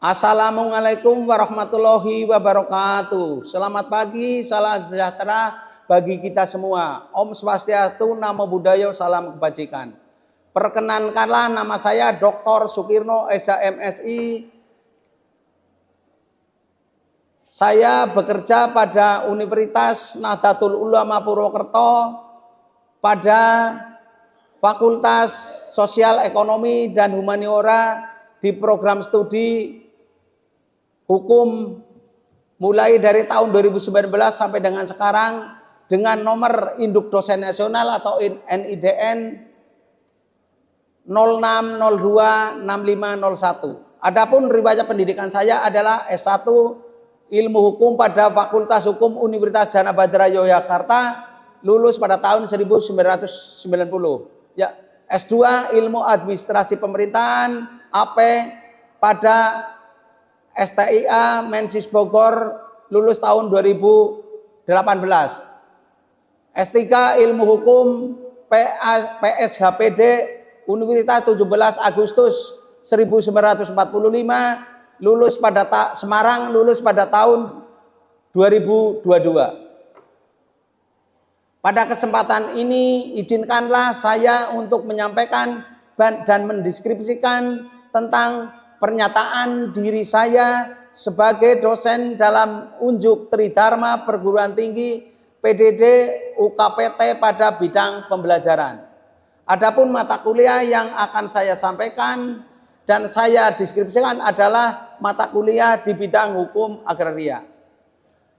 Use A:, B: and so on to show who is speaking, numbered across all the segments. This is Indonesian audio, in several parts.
A: Assalamualaikum warahmatullahi wabarakatuh. Selamat pagi, salam sejahtera bagi kita semua. Om Swastiastu, Namo Buddhaya, salam kebajikan. Perkenankanlah, nama saya Dr. Sukirno, SHMSI. Saya bekerja pada Universitas Nahdlatul Ulama Purwokerto pada Fakultas Sosial Ekonomi dan Humaniora di program studi Hukum mulai dari tahun 2019 sampai dengan sekarang dengan nomor induk dosen nasional atau NIDN 06026501. Adapun riwayat pendidikan saya adalah S1 Ilmu Hukum pada Fakultas Hukum Universitas Jana Badra Yogyakarta, lulus pada tahun 1990. Ya, S2 Ilmu Administrasi Pemerintahan AP pada STIA Mensis Bogor, lulus tahun 2018. S3 Ilmu Hukum PSHPD Universitas 17 Agustus 1945, lulus pada Semarang, lulus pada tahun 2022. Pada kesempatan ini izinkanlah saya untuk menyampaikan dan mendeskripsikan tentang pernyataan diri saya sebagai dosen dalam Unjuk Tridharma Perguruan Tinggi PDD UKPT pada bidang pembelajaran. Adapun mata kuliah yang akan saya sampaikan dan saya deskripsikan adalah mata kuliah di bidang hukum agraria.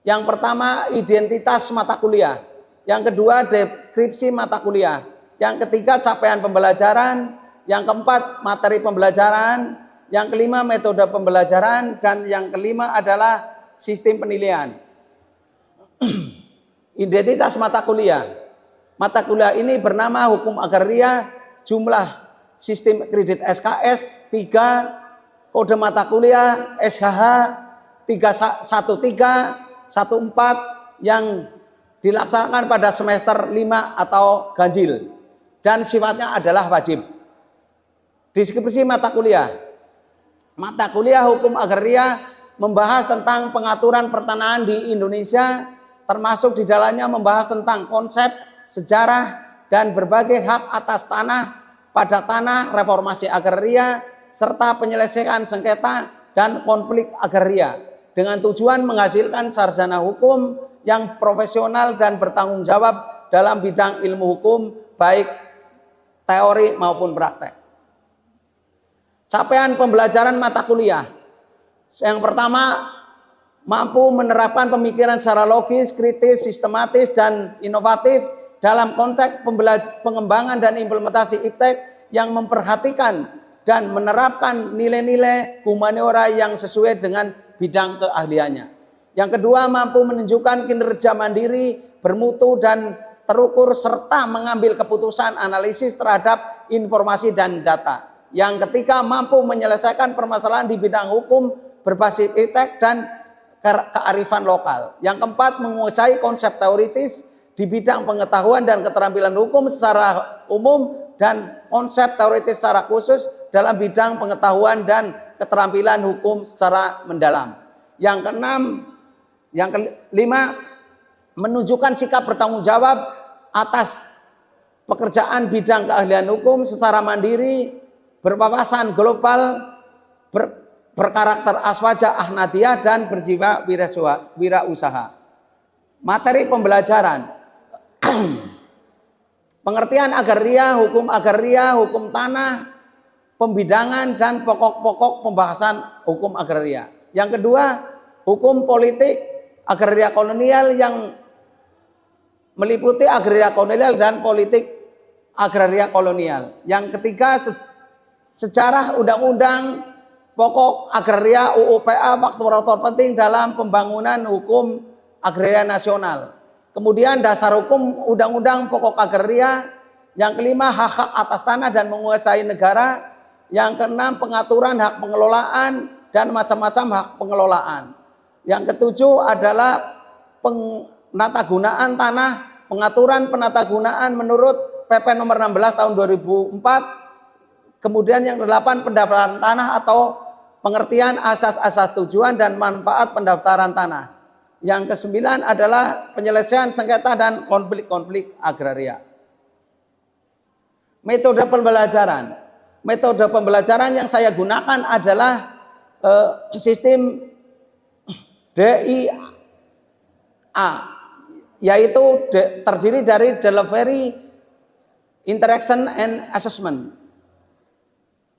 A: Yang pertama, identitas mata kuliah. Yang kedua, deskripsi mata kuliah. Yang ketiga, capaian pembelajaran. Yang keempat, materi pembelajaran. Yang kelima, metode pembelajaran. Dan yang kelima adalah sistem penilaian. Identitas mata kuliah. Mata kuliah ini bernama Hukum Agraria, jumlah sistem kredit SKS 3, kode mata kuliah SHH 31314 yang dilaksanakan pada semester 5 atau ganjil dan sifatnya adalah wajib. Deskripsi mata kuliah. Mata kuliah Hukum Agraria membahas tentang pengaturan pertanahan di Indonesia, termasuk di dalamnya membahas tentang konsep, sejarah, dan berbagai hak atas tanah pada tanah, reformasi agraria, serta penyelesaian sengketa dan konflik agraria dengan tujuan menghasilkan sarjana hukum yang profesional dan bertanggung jawab dalam bidang ilmu hukum, baik teori maupun praktek. Capaian pembelajaran mata kuliah. Yang pertama, mampu menerapkan pemikiran secara logis, kritis, sistematis, dan inovatif dalam konteks pengembangan dan implementasi iptek yang memperhatikan dan menerapkan nilai-nilai humaniora yang sesuai dengan bidang keahliannya. Yang kedua, mampu menunjukkan kinerja mandiri, bermutu, dan terukur, serta mengambil keputusan analisis terhadap informasi dan data. Yang ketiga, mampu menyelesaikan permasalahan di bidang hukum berbasis iptek dan kearifan lokal. Yang keempat, menguasai konsep teoritis di bidang pengetahuan dan keterampilan hukum secara umum dan konsep teoritis secara khusus dalam bidang pengetahuan dan keterampilan hukum secara mendalam. Yang kelima, menunjukkan sikap bertanggung jawab atas pekerjaan bidang keahlian hukum secara mandiri, berwawasan global, berkarakter aswaja ahnadiyah, dan berjiwa wirausaha. Materi pembelajaran. Pengertian agraria, hukum tanah, pembidangan, dan pokok-pokok pembahasan hukum agraria. Yang kedua, hukum politik agraria kolonial yang meliputi agraria kolonial dan politik agraria kolonial. Yang ketiga, sejarah undang-undang pokok agraria UUPA, faktor-faktor penting dalam pembangunan hukum agraria nasional. Kemudian dasar hukum undang-undang pokok agraria. Yang kelima, hak-hak atas tanah dan menguasai negara. Yang keenam, pengaturan hak pengelolaan dan macam-macam hak pengelolaan. Yang ketujuh adalah penatagunaan tanah, pengaturan penatagunaan menurut PP nomor 16 tahun 2004. Kemudian yang kedelapan, pendaftaran tanah atau pengertian asas-asas tujuan dan manfaat pendaftaran tanah. Yang kesembilan adalah penyelesaian sengketa dan konflik-konflik agraria. Metode pembelajaran. Metode pembelajaran yang saya gunakan adalah sistem DIA, yaitu terdiri dari delivery, interaction, and assessment.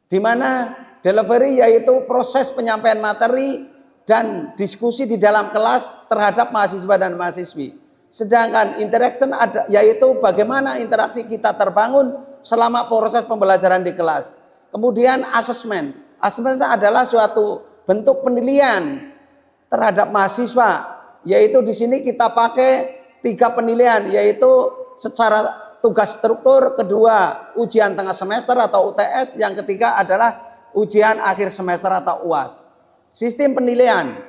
A: Di mana delivery yaitu proses penyampaian materi dan diskusi di dalam kelas terhadap mahasiswa dan mahasiswi. Sedangkan interaction yaitu bagaimana interaksi kita terbangun selama proses pembelajaran di kelas. Kemudian assessment. Assessment adalah suatu bentuk penilaian terhadap mahasiswa, yaitu di sini kita pakai 3 penilaian, yaitu secara tugas struktur, kedua ujian tengah semester atau UTS, yang ketiga adalah ujian akhir semester atau UAS. Sistem penilaian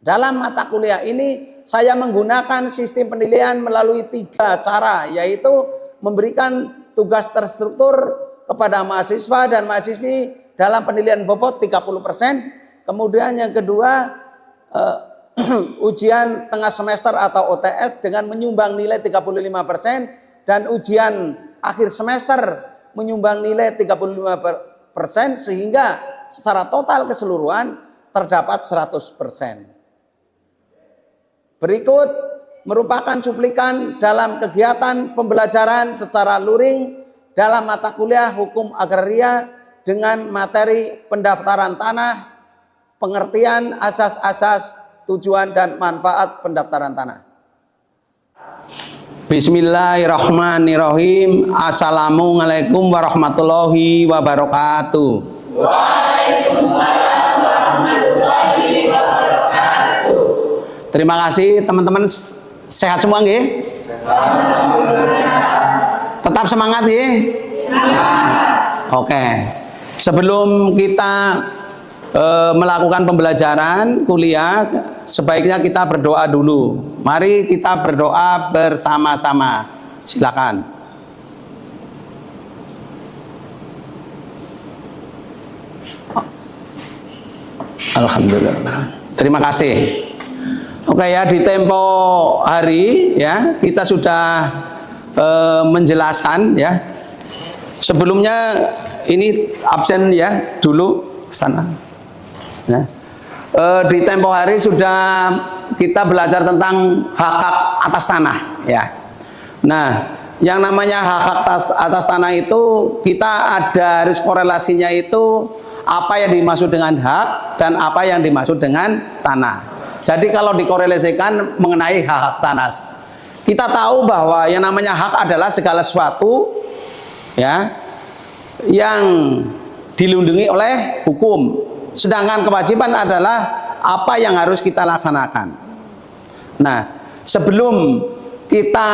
A: dalam mata kuliah ini saya menggunakan sistem penilaian melalui 3 cara, yaitu memberikan tugas terstruktur kepada mahasiswa dan mahasiswi dalam penilaian bobot 30%, kemudian yang kedua ujian tengah semester atau UTS dengan menyumbang nilai 35% dan ujian akhir semester menyumbang nilai 35%, sehingga secara total keseluruhan terdapat 100%. Berikut merupakan cuplikan dalam kegiatan pembelajaran secara luring dalam mata kuliah Hukum Agraria dengan materi pendaftaran tanah, pengertian asas-asas tujuan dan manfaat pendaftaran tanah. Bismillahirrahmanirrahim. Assalamualaikum warahmatullahi wabarakatuh. Waalaikumsalam warahmatullahi wabarakatuh. Terima kasih teman-teman, sehat semua nggih? Tetap semangat nggih? Oke. Sebelum kita melakukan pembelajaran kuliah, sebaiknya kita berdoa dulu. Mari kita berdoa bersama-sama. Silakan. Alhamdulillah. Terima kasih. Oke ya, di tempo hari ya kita sudah menjelaskan ya. Sebelumnya ini absen ya dulu sana. Ya. Di tempo hari sudah kita belajar tentang hak-hak atas tanah ya. Nah, yang namanya hak-hak atas tanah itu kita ada harus korelasinya itu apa yang dimaksud dengan hak dan apa yang dimaksud dengan tanah. Jadi kalau dikorelasikan mengenai hak-hak tanah, kita tahu bahwa yang namanya hak adalah segala sesuatu ya yang dilindungi oleh hukum. Sedangkan kewajiban adalah apa yang harus kita laksanakan. Nah, sebelum kita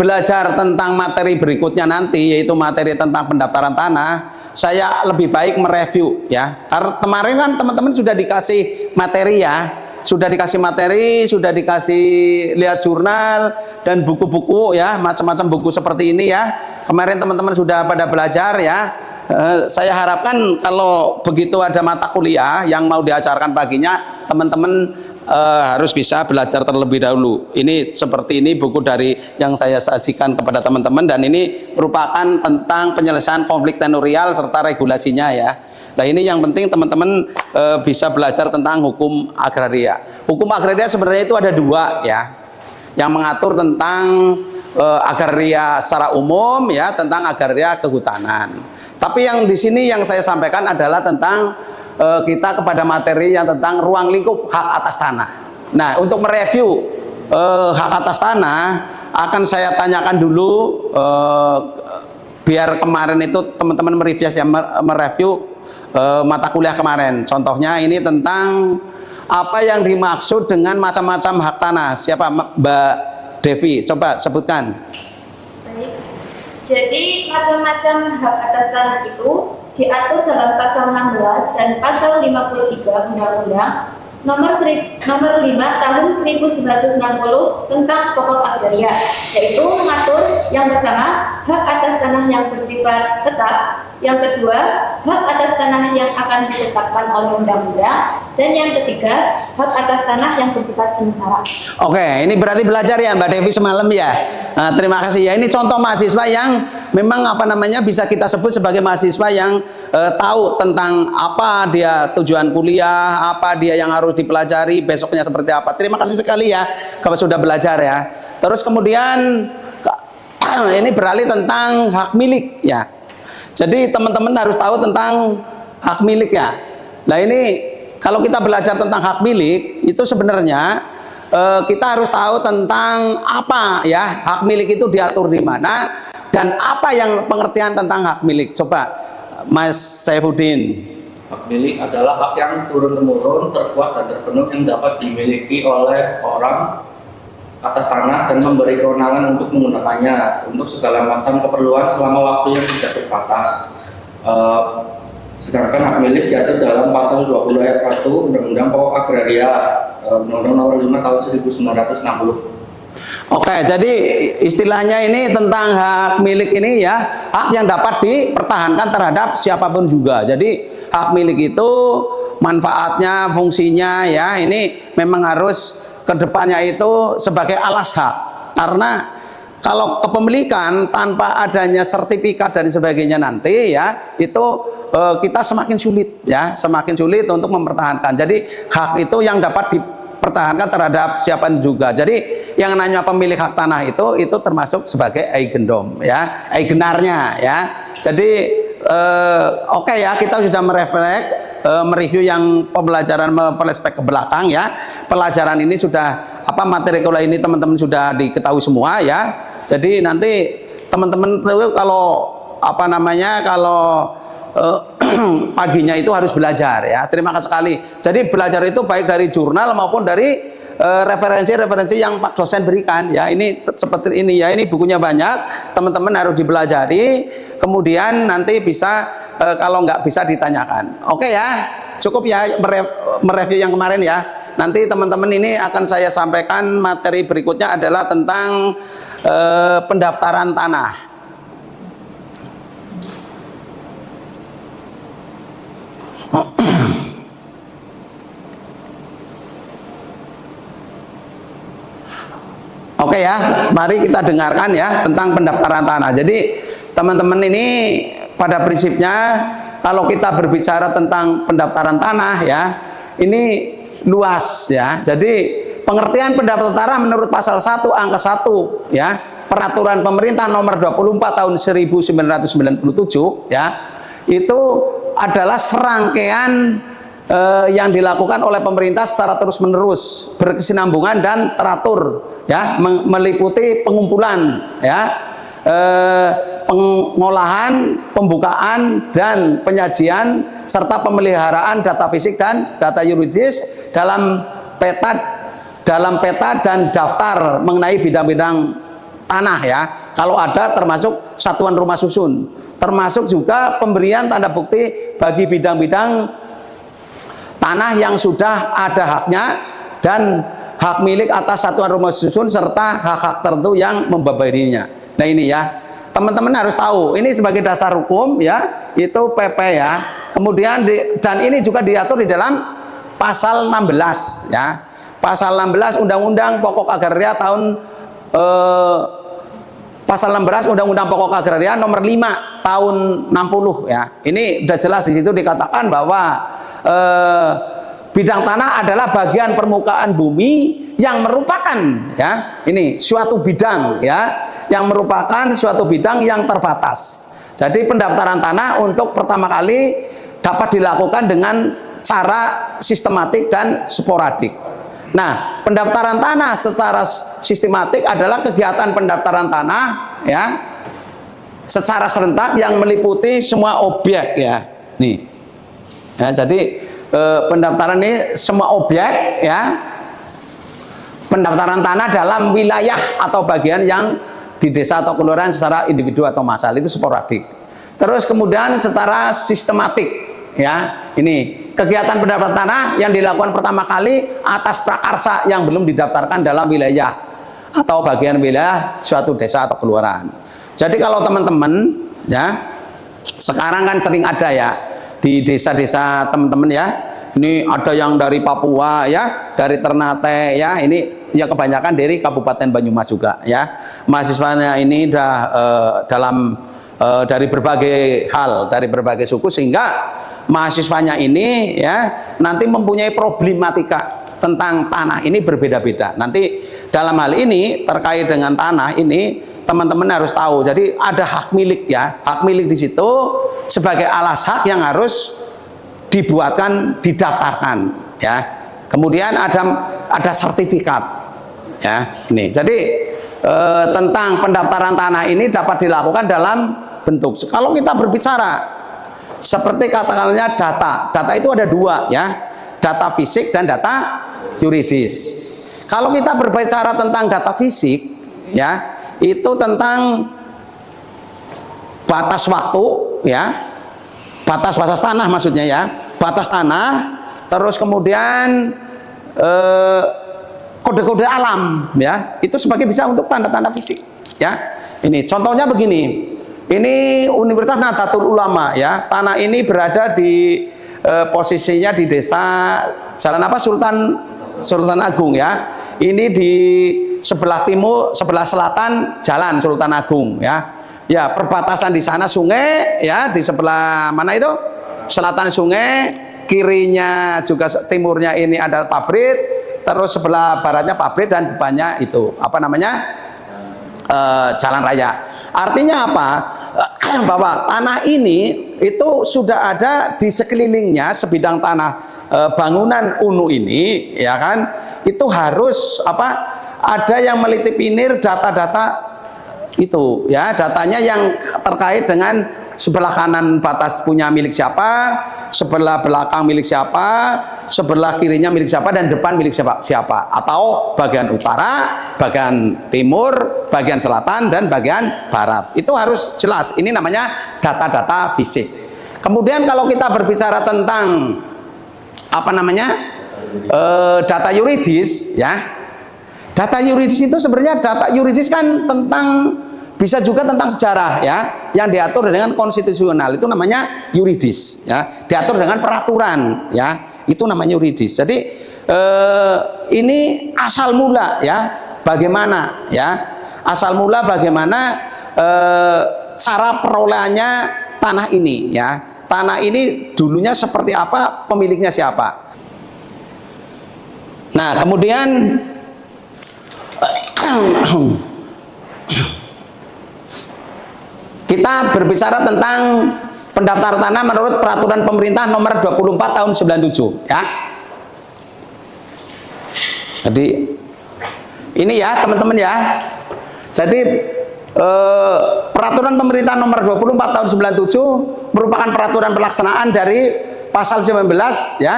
A: belajar tentang materi berikutnya nanti, yaitu materi tentang pendaftaran tanah, saya lebih baik mereview ya. Karena kemarin kan teman-teman sudah dikasih materi ya, sudah dikasih lihat jurnal dan buku-buku ya, macam-macam buku seperti ini ya. Kemarin teman-teman sudah pada belajar ya. Saya harapkan kalau begitu ada mata kuliah yang mau diajarkan paginya, teman-teman harus bisa belajar terlebih dahulu. Ini seperti ini buku dari yang saya sajikan kepada teman-teman, dan ini merupakan tentang penyelesaian konflik tenurial serta regulasinya ya. Nah, ini yang penting teman-teman bisa belajar tentang hukum agraria. Hukum agraria sebenarnya itu ada 2 ya, yang mengatur tentang agraria secara umum ya, tentang agraria kehutanan. Tapi yang di sini yang saya sampaikan adalah tentang kita kepada materi yang tentang ruang lingkup hak atas tanah. Nah, untuk mereview hak atas tanah akan saya tanyakan dulu biar kemarin itu teman-teman mereview mata kuliah kemarin. Contohnya ini tentang apa yang dimaksud dengan macam-macam hak tanah. Siapa Mbak Devi? Coba sebutkan.
B: Baik. Jadi macam-macam hak atas tanah itu diatur dalam pasal 16 dan pasal 53 Undang-Undang nomor 5 tahun 1960 tentang pokok agraria, yaitu mengatur yang pertama hak atas tanah yang bersifat tetap, yang kedua hak atas tanah yang akan ditetapkan oleh undang-undang, dan yang ketiga hak atas tanah yang bersifat sementara.
A: Oke, ini berarti belajar ya Mbak Devi semalam ya. Nah, terima kasih ya. Ini contoh mahasiswa yang memang bisa kita sebut sebagai mahasiswa yang tahu tentang apa dia tujuan kuliah, apa dia yang harus dipelajari, besoknya seperti apa. Terima kasih sekali ya kalau sudah belajar ya. Terus kemudian ini beralih tentang hak milik ya. Jadi teman-teman harus tahu tentang hak milik ya. Nah ini kalau kita belajar tentang hak milik itu sebenarnya kita harus tahu tentang apa ya hak milik itu diatur di mana dan apa yang pengertian tentang hak milik. Coba Mas Saifuddin.
C: Hak milik adalah hak yang turun-temurun, terkuat dan terpenuh yang dapat dimiliki oleh orang atas tanah dan memberi kewenangan untuk menggunakannya untuk segala macam keperluan selama waktu yang tidak terbatas. Sedangkan hak milik diatur dalam pasal 20 ayat 1 Undang-Undang Pokok Agraria Undang-Undang Nomor 5 Tahun 1960.
A: Oke, jadi istilahnya ini tentang hak milik ini ya, hak yang dapat dipertahankan terhadap siapapun juga. Jadi hak milik itu manfaatnya, fungsinya ya, ini memang harus kedepannya itu sebagai alas hak. Karena kalau kepemilikan tanpa adanya sertifikat dan sebagainya nanti ya, itu kita semakin sulit ya, semakin sulit untuk mempertahankan. Jadi hak itu yang dapat dipertahankan terhadap siapa juga. Jadi yang namanya pemilik hak tanah itu termasuk sebagai eigendom ya, eigenarnya ya. Jadi oke ya, kita sudah mereview yang pembelajaran flashback ke belakang ya. Pelajaran ini sudah materi kuliah ini teman-teman sudah diketahui semua ya. Jadi nanti teman-teman kalau kalau paginya itu harus belajar ya. Terima kasih sekali. Jadi belajar itu baik dari jurnal maupun dari referensi-referensi yang Pak dosen berikan ya. Ini seperti ini ya. Ini bukunya banyak. Teman-teman harus dipelajari. Kemudian nanti bisa kalau nggak bisa ditanyakan. Oke ya. Cukup ya mereview yang kemarin ya. Nanti teman-teman ini akan saya sampaikan materi berikutnya adalah tentang pendaftaran tanah. Oke ya, mari kita dengarkan ya tentang pendaftaran tanah. Jadi teman-teman ini pada prinsipnya kalau kita berbicara tentang pendaftaran tanah ya, ini luas ya. Jadi pengertian pendaftaran tanah menurut pasal 1 angka 1 ya, peraturan pemerintah nomor 24 tahun 1997 ya, itu adalah serangkaian yang dilakukan oleh pemerintah secara terus-menerus, berkesinambungan dan teratur ya, meliputi pengumpulan ya, pengolahan, pembukaan dan penyajian serta pemeliharaan data fisik dan data yuridis dalam peta dan daftar mengenai bidang-bidang tanah ya. Kalau ada termasuk satuan rumah susun, termasuk juga pemberian tanda bukti bagi bidang-bidang tanah yang sudah ada haknya dan hak milik atas satuan rumah susun serta hak-hak tertentu yang membebaninya. Nah ini ya, teman-teman harus tahu ini sebagai dasar hukum ya, itu PP ya. Kemudian dan ini juga diatur di dalam pasal 16 ya. Pasal 16 Undang-Undang Pokok Agraria tahun pasal 16 Undang-Undang Pokok Agraria nomor 5 tahun 60 ya. Ini sudah jelas di situ dikatakan bahwa bidang tanah adalah bagian permukaan bumi yang merupakan ya, ini suatu bidang ya, yang merupakan suatu bidang yang terbatas. Jadi pendaftaran tanah untuk pertama kali dapat dilakukan dengan cara sistematik dan sporadik. Nah, pendaftaran tanah secara sistematik adalah kegiatan pendaftaran tanah ya, secara serentak yang meliputi semua objek ya. Nih. Ya, jadi pendaftaran ini semua objek ya, pendaftaran tanah dalam wilayah atau bagian yang di desa atau kelurahan secara individu atau massal, itu sporadik. Terus kemudian secara sistematik ya, ini kegiatan pendaftaran tanah yang dilakukan pertama kali atas prakarsa yang belum didaftarkan dalam wilayah atau bagian wilayah suatu desa atau kelurahan. Jadi kalau teman-teman ya, sekarang kan sering ada ya di desa-desa teman-teman ya, ini ada yang dari Papua ya, dari Ternate ya, ini ya kebanyakan dari Kabupaten Banyumas juga ya. Mahasiswanya ini udah dari berbagai hal, dari berbagai suku, sehingga mahasiswanya ini ya nanti mempunyai problematika tentang tanah ini berbeda-beda. Nanti dalam hal ini terkait dengan tanah ini teman-teman harus tahu. Jadi ada hak milik ya, hak milik di situ sebagai alas hak yang harus dibuatkan, didaftarkan ya. Kemudian ada sertifikat ya. Ini jadi tentang pendaftaran tanah ini dapat dilakukan dalam bentuk, kalau kita berbicara seperti katakanlah data itu ada dua ya, data fisik dan data yuridis. Kalau kita berbicara tentang data fisik ya, itu tentang batas waktu ya, batas tanah maksudnya ya, batas tanah, terus kemudian kode-kode alam ya, itu sebagai bisa untuk tanda-tanda fisik ya. Ini contohnya begini, ini Universitas Nahdlatul Ulama ya, tanah ini berada di posisinya di desa Jalan apa, Sultan Agung ya. Ini di sebelah timur, sebelah selatan Jalan Sultan Agung ya. Ya, perbatasan di sana sungai ya, di sebelah mana itu? Selatan sungai, kirinya juga timurnya ini ada pabrik, terus sebelah baratnya pabrik dan depannya itu apa namanya? Jalan raya. Artinya apa? Bahwa tanah ini itu sudah ada di sekelilingnya sebidang tanah bangunan UNU ini ya kan, itu harus apa, ada yang melitipinir data-data itu ya, datanya yang terkait dengan sebelah kanan batas punya milik siapa, sebelah belakang milik siapa, sebelah kirinya milik siapa, dan depan milik siapa, atau bagian utara, bagian timur, bagian selatan, dan bagian barat. Itu harus jelas. Ini namanya data-data fisik. Kemudian kalau kita berbicara tentang apa namanya data yuridis ya, data yuridis itu sebenarnya data yuridis kan tentang, bisa juga tentang sejarah ya, yang diatur dengan konstitusional, itu namanya yuridis ya, diatur dengan peraturan ya, itu namanya yuridis. Jadi ini asal mula ya, bagaimana ya, asal mula bagaimana cara perolehannya tanah ini ya. Tanah ini dulunya seperti apa, pemiliknya siapa. Nah, kemudian kita berbicara tentang pendaftaran tanah menurut peraturan pemerintah nomor 24 tahun 97 ya. Jadi ini ya teman-teman ya. Jadi peraturan pemerintah nomor 24 tahun 97 merupakan peraturan pelaksanaan dari pasal 19 ya,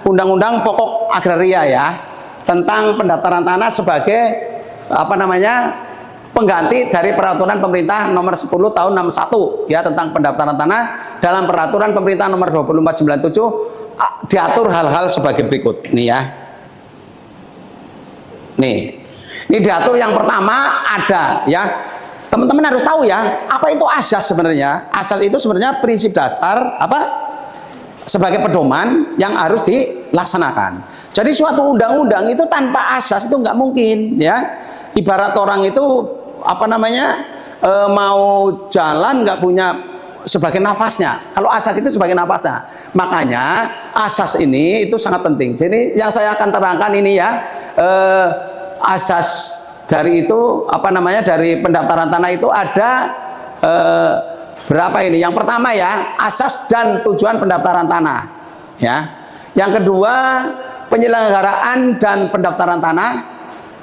A: Undang-Undang Pokok Agraria ya, tentang pendaftaran tanah sebagai apa namanya, pengganti dari peraturan pemerintah nomor 10 tahun 61 ya, tentang pendaftaran tanah. Dalam peraturan pemerintah nomor 24 97 diatur hal-hal sebagai berikut nih ya. Nih, ini diatur yang pertama ada ya, teman-teman harus tahu ya, apa itu asas sebenarnya. Asas itu sebenarnya prinsip dasar apa, sebagai pedoman yang harus dilaksanakan. Jadi suatu undang-undang itu tanpa asas itu nggak mungkin ya. Ibarat orang itu apa namanya, mau jalan nggak punya sebagai nafasnya. Kalau asas itu sebagai nafasnya, makanya asas ini itu sangat penting. Jadi yang saya akan terangkan ini ya, asas dari itu apa namanya, dari pendaftaran tanah itu ada berapa ini? Yang pertama ya, asas dan tujuan pendaftaran tanah ya. Yang kedua, penyelenggaraan dan pendaftaran tanah,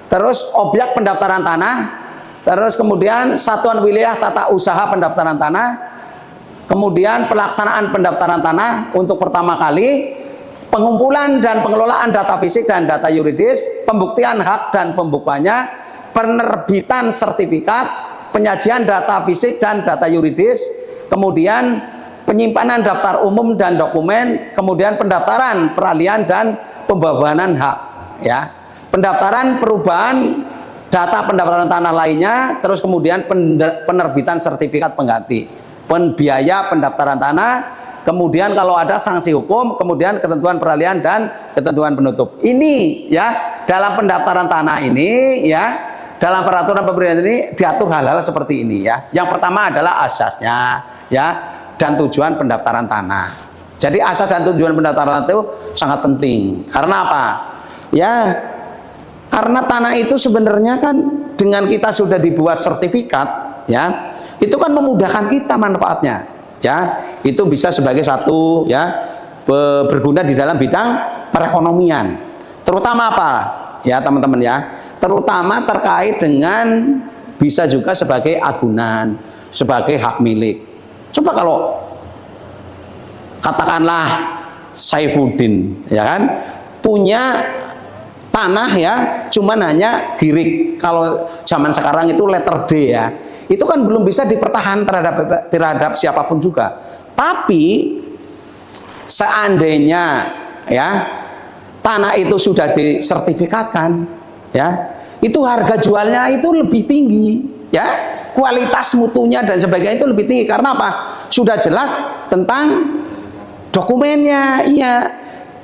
A: terus objek pendaftaran tanah, terus kemudian satuan wilayah tata usaha pendaftaran tanah, kemudian pelaksanaan pendaftaran tanah untuk pertama kali, pengumpulan dan pengelolaan data fisik dan data yuridis, pembuktian hak dan pembukuannya, penerbitan sertifikat, penyajian data fisik dan data yuridis, kemudian penyimpanan daftar umum dan dokumen, kemudian pendaftaran peralihan dan pembawahan hak, ya. Pendaftaran perubahan data pendaftaran tanah lainnya, terus kemudian penerbitan sertifikat pengganti, biaya pendaftaran tanah, kemudian kalau ada sanksi hukum, kemudian ketentuan peralihan dan ketentuan penutup. Ini ya, dalam pendaftaran tanah ini ya, dalam peraturan pemerintah ini diatur hal-hal seperti ini ya. Yang pertama adalah asasnya ya, dan tujuan pendaftaran tanah. Jadi asas dan tujuan pendaftaran itu sangat penting. Karena apa? Ya, karena tanah itu sebenarnya kan dengan kita sudah dibuat sertifikat ya, itu kan memudahkan kita manfaatnya ya. Itu bisa sebagai satu ya, berguna di dalam bidang perekonomian. Terutama apa? Ya teman-teman ya, terutama terkait dengan bisa juga sebagai agunan, sebagai hak milik. Coba kalau katakanlah Saifuddin ya kan punya tanah ya, cuman hanya girik. Kalau zaman sekarang itu letter D ya, itu kan belum bisa dipertahankan terhadap siapapun juga. Tapi seandainya ya tanah itu sudah disertifikatkan ya, itu harga jualnya itu lebih tinggi ya, kualitas mutunya dan sebagainya itu lebih tinggi. Karena apa? Sudah jelas tentang dokumennya, iya,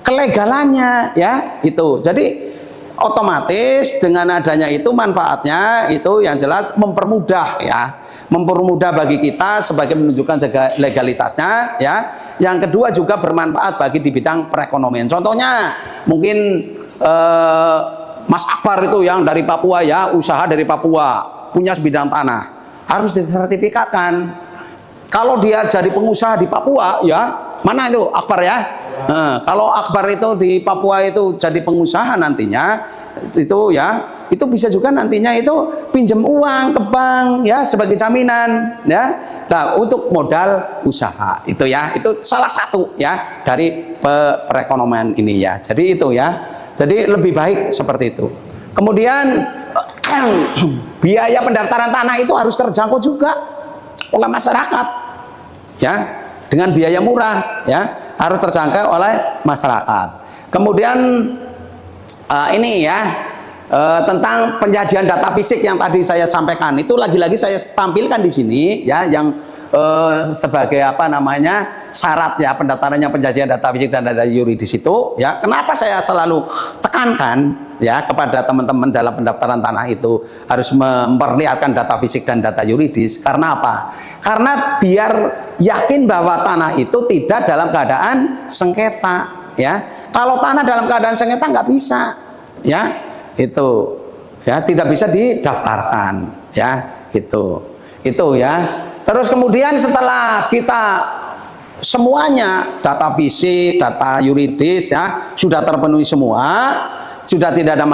A: kelegalannya ya, itu. Jadi otomatis dengan adanya itu manfaatnya itu yang jelas mempermudah ya, mempermudah bagi kita sebagai menunjukkan legalitasnya ya. Yang kedua juga bermanfaat bagi di bidang perekonomian. Contohnya mungkin Mas Akbar itu yang dari Papua ya, usaha dari Papua, punya sebidang tanah, harus disertifikatkan. Kalau dia jadi pengusaha di Papua ya, mana itu Akbar ya? Nah, kalau Akbar itu di Papua itu jadi pengusaha nantinya itu ya, itu bisa juga nantinya itu pinjam uang ke bank ya sebagai jaminan ya. Nah, untuk modal usaha itu ya, itu salah satu ya dari perekonomian ini ya. Jadi itu ya. Jadi lebih baik seperti itu. Kemudian biaya pendaftaran tanah itu harus terjangkau juga oleh masyarakat ya, dengan biaya murah ya, harus terjangkau oleh masyarakat. Kemudian ini ya, tentang penyajian data fisik yang tadi saya sampaikan itu lagi-lagi saya tampilkan di sini ya, yang sebagai apa namanya syarat ya pendaftarannya penyajian data fisik dan data yuridis itu ya. Kenapa saya selalu tekankan ya kepada teman-teman dalam pendaftaran tanah itu harus memperlihatkan data fisik dan data yuridis? Karena apa? Karena biar yakin bahwa tanah itu tidak dalam keadaan sengketa ya. Kalau tanah dalam keadaan sengketa nggak bisa ya, itu ya, tidak bisa didaftarkan ya, itu ya. Terus kemudian setelah kita semuanya data fisik, data yuridis ya sudah terpenuhi semua, sudah tidak ada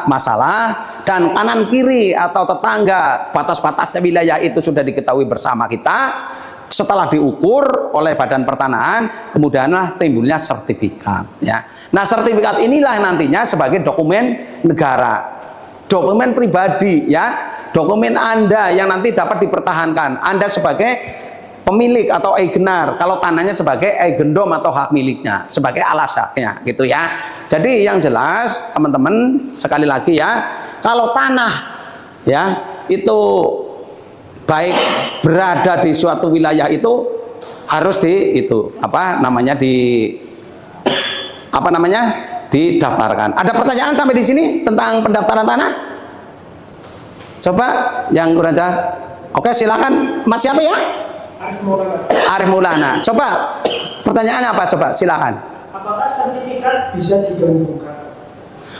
A: masalah dan kanan kiri atau tetangga batas-batas wilayah itu sudah diketahui bersama kita, setelah diukur oleh Badan Pertanahan, kemudianlah timbulnya sertifikat ya. Nah, sertifikat inilah nantinya sebagai dokumen negara, dokumen pribadi ya, dokumen Anda yang nanti dapat dipertahankan. Anda sebagai pemilik atau eigenar, kalau tanahnya sebagai eigendom atau hak miliknya, sebagai alas haknya gitu ya. Jadi yang jelas teman-teman sekali lagi ya, kalau tanah ya itu baik berada di suatu wilayah itu harus didaftarkan. Ada pertanyaan sampai di sini tentang pendaftaran tanah? Coba yang kurang jelas. Oke, silakan. Mas siapa ya? Arif Maulana. Coba pertanyaannya apa? Coba silakan.
D: Apakah sertifikat bisa digabungkan?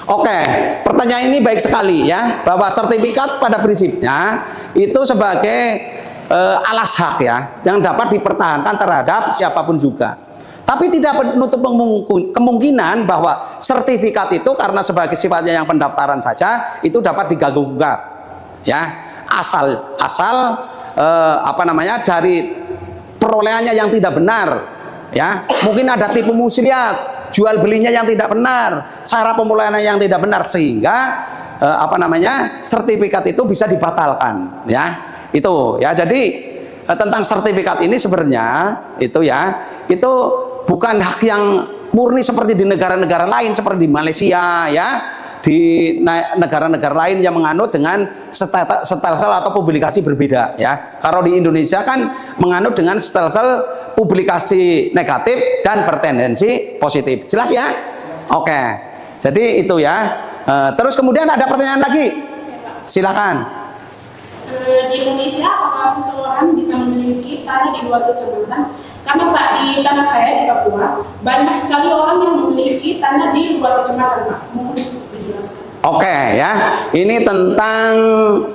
A: Oke, pertanyaan ini baik sekali ya, bahwa sertifikat pada prinsipnya itu sebagai alas hak ya, yang dapat dipertahankan terhadap siapapun juga. Tapi tidak menutup kemungkinan bahwa sertifikat itu karena sebagai sifatnya yang pendaftaran saja itu dapat diganggu-gugat ya, asal dari perolehannya yang tidak benar ya, mungkin ada tipu muslihat, jual belinya yang tidak benar, cara pemulihannya yang tidak benar, sehingga sertifikat itu bisa dibatalkan ya, itu ya. Jadi tentang sertifikat ini sebenarnya itu ya, itu bukan hak yang murni seperti di negara-negara lain seperti di Malaysia ya, di negara-negara lain yang menganut dengan stelsel atau publikasi berbeda ya. Kalau di Indonesia kan menganut dengan stelsel publikasi negatif dan bertendensi positif. Jelas ya? Oke. Jadi itu ya. Terus kemudian ada pertanyaan lagi. Silakan.
E: Di Indonesia apakah seseorang bisa memiliki tanah di luar kecamatan? Karena Pak, di tanah saya di Papua banyak sekali orang yang memiliki tanah di luar kecamatan, Pak. Mohon dijelaskan.
A: Oke ya, ini tentang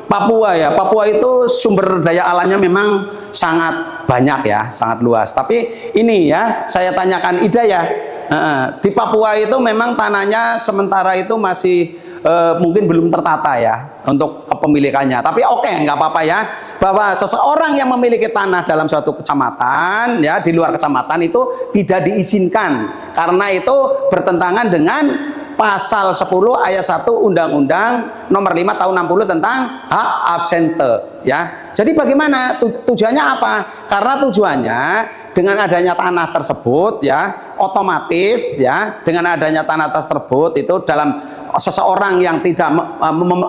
A: Papua ya. Papua itu sumber daya alamnya memang sangat banyak ya, sangat luas. Tapi ini ya, saya tanyakan Ida ya, di Papua itu memang tanahnya sementara itu masih mungkin belum tertata ya untuk kepemilikannya. Tapi oke, nggak apa-apa ya, bahwa seseorang yang memiliki tanah dalam suatu kecamatan ya, di luar kecamatan itu tidak diizinkan karena itu bertentangan dengan Pasal 10 ayat 1 Undang-Undang Nomor 5 Tahun 60 tentang hak absente ya. Jadi bagaimana tujuannya apa? Karena tujuannya dengan adanya tanah tersebut ya, otomatis ya, dengan adanya tanah tersebut itu dalam seseorang yang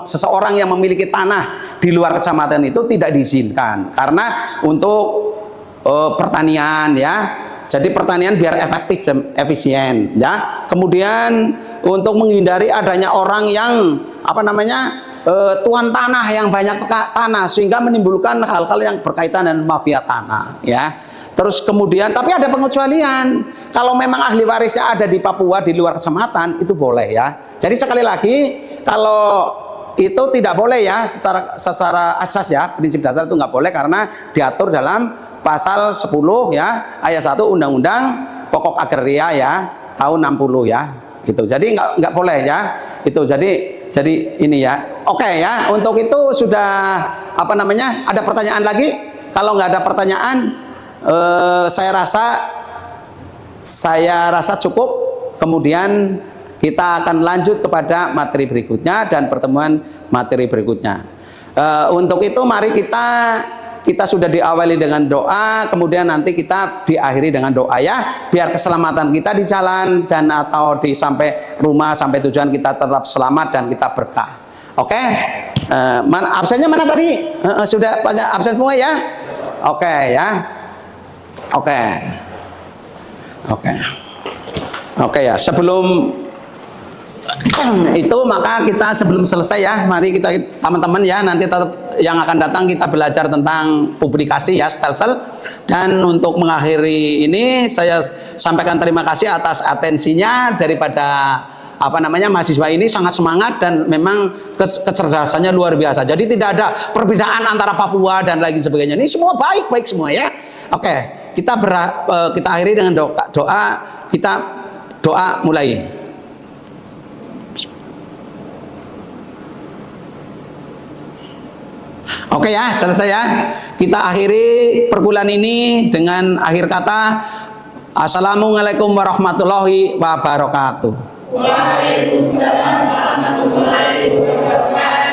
A: seseorang yang memiliki tanah di luar kecamatan itu tidak diizinkan karena untuk pertanian ya. Jadi pertanian biar efektif dan efisien ya. Kemudian untuk menghindari adanya orang yang tuan tanah yang banyak tanah sehingga menimbulkan hal-hal yang berkaitan dengan mafia tanah ya. Terus kemudian tapi ada pengecualian. Kalau memang ahli warisnya ada di Papua di luar kecamatan itu boleh ya. Jadi sekali lagi kalau itu tidak boleh ya secara asas ya, prinsip dasar itu nggak boleh karena diatur dalam Pasal 10 ya ayat 1 Undang-Undang Pokok Agraria ya tahun 60 ya gitu. Jadi nggak boleh ya itu. Jadi ini ya. Oke ya, untuk itu sudah ada pertanyaan lagi? Kalau nggak ada pertanyaan saya rasa cukup. Kemudian kita akan lanjut kepada materi berikutnya dan pertemuan materi berikutnya. Untuk itu mari kita sudah diawali dengan doa, kemudian nanti kita diakhiri dengan doa ya, biar keselamatan kita di jalan dan atau sampai rumah, sampai tujuan kita tetap selamat dan kita berkah. Oke? Absennya mana tadi? Sudah banyak absen semua ya? Oke ya. Oke ya, sebelum itu maka kita sebelum selesai ya, mari kita teman-teman ya, nanti tetap yang akan datang kita belajar tentang publikasi ya, stelsel. Dan untuk mengakhiri ini saya sampaikan terima kasih atas atensinya daripada mahasiswa ini sangat semangat dan memang kecerdasannya luar biasa. Jadi tidak ada perbedaan antara Papua dan lain sebagainya. Ini semua baik-baik semua ya. Oke, kita akhiri dengan doa. Kita doa mulai. Oke ya, selesai ya. Kita akhiri perkuliahan ini dengan akhir kata Assalamualaikum warahmatullahi wabarakatuh.
E: Waalaikumsalam warahmatullahi wabarakatuh.